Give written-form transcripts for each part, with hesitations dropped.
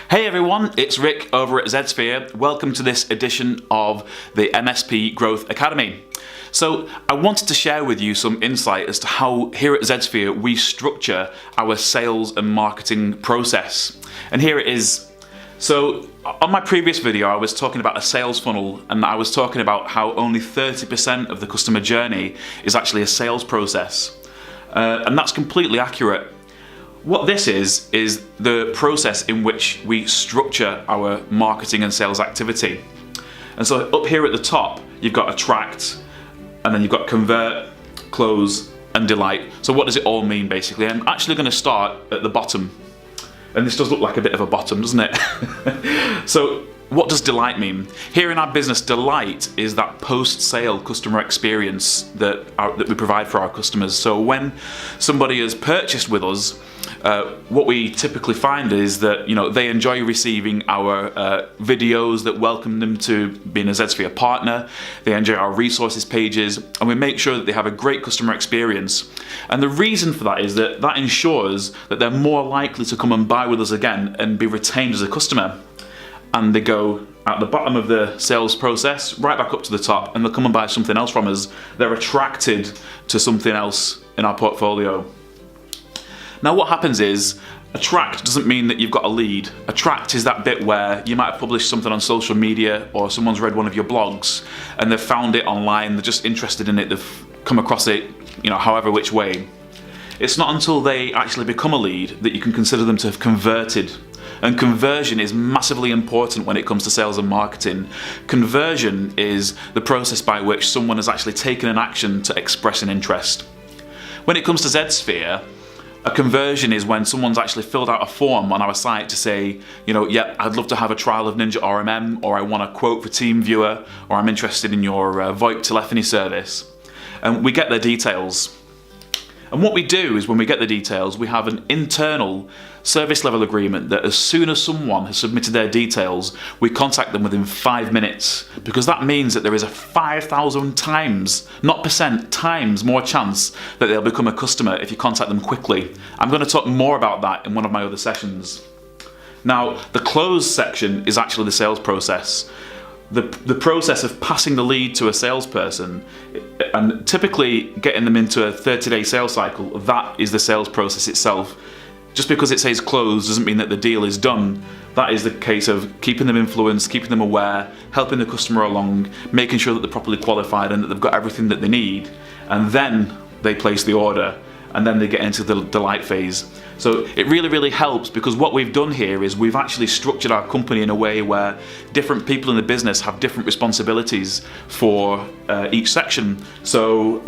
Hey everyone, it's Rick over at Zsphere. Welcome to this edition of the MSP Growth Academy. So I wanted to share with you some insight as to how here at Zsphere we structure our sales and marketing process. And here it is. So on my previous video I was talking about a sales funnel, and I was talking about how only 30% of the customer journey is actually a sales process. And that's completely accurate. What this is the process in which we structure our marketing and sales activity. And so up here at the top, you've got attract, and then you've got convert, close, and delight. So what does it all mean basically? I'm actually going to start at the bottom. And this does look like a bit of a bottom, doesn't it? So what does delight mean? Here in our business, delight is that post-sale customer experience that we provide for our customers. So when somebody has purchased with us, what we typically find is that they enjoy receiving our videos that welcome them to being a Zsphere partner. They enjoy our resources pages, and we make sure that they have a great customer experience. And the reason for that is that ensures that they're more likely to come and buy with us again and be retained as a customer. And they go at the bottom of the sales process right back up to the top, and they'll come and buy something else from us. They're attracted to something else in our portfolio. Now what happens is, attract doesn't mean that you've got a lead. Attract is that bit where you might have published something on social media, or someone's read one of your blogs and they've found it online, they're just interested in it, they've come across it, however which way. It's not until they actually become a lead that you can consider them to have converted. And conversion is massively important when it comes to sales and marketing. Conversion is the process by which someone has actually taken an action to express an interest. When it comes to Zsphere, a conversion is when someone's actually filled out a form on our site to say, yeah, I'd love to have a trial of Ninja RMM, or I want a quote for TeamViewer, or I'm interested in your VoIP telephony service. And we get their details. And what we do is when we get the details, we have an internal service level agreement that as soon as someone has submitted their details, we contact them within 5 minutes, because that means that there is a 5,000 times, not percent, times more chance that they'll become a customer if you contact them quickly. I'm going to talk more about that in one of my other sessions. Now, the close section is actually the sales process. The process of passing the lead to a salesperson and typically getting them into a 30-day sales cycle, that is the sales process itself. Just because it says closed doesn't mean that the deal is done. That is the case of keeping them influenced, keeping them aware, helping the customer along, making sure that they're properly qualified and that they've got everything that they need, and then they place the order, and then they get into the delight phase. So it really helps, because what we've done here is we've actually structured our company in a way where different people in the business have different responsibilities for each section. So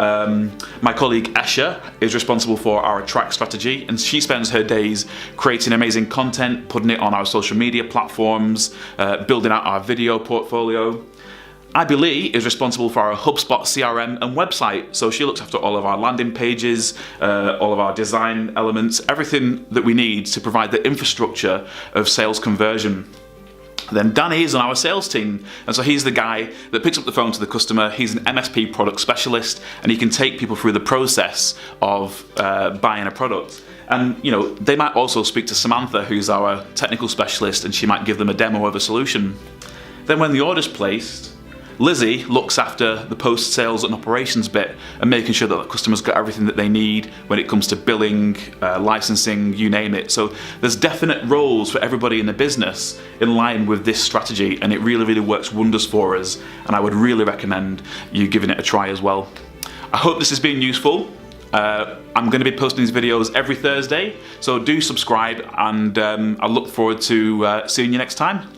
my colleague Esha is responsible for our attract strategy, and she spends her days creating amazing content, putting it on our social media platforms, building out our video portfolio. Abby Lee is responsible for our HubSpot CRM and website, so she looks after all of our landing pages, all of our design elements, everything that we need to provide the infrastructure of sales conversion. Then Danny is on our sales team, and so he's the guy that picks up the phone to the customer. He's an MSP product specialist, and he can take people through the process of buying a product. And they might also speak to Samantha, who's our technical specialist, and she might give them a demo of a solution. Then when the order's placed, Lizzie looks after the post-sales and operations bit and making sure that the customer's got everything that they need when it comes to billing, licensing, you name it. So there's definite roles for everybody in the business in line with this strategy, and it really works wonders for us, and I would really recommend you giving it a try as well. I hope this has been useful. I'm going to be posting these videos every Thursday, so do subscribe, and I look forward to seeing you next time.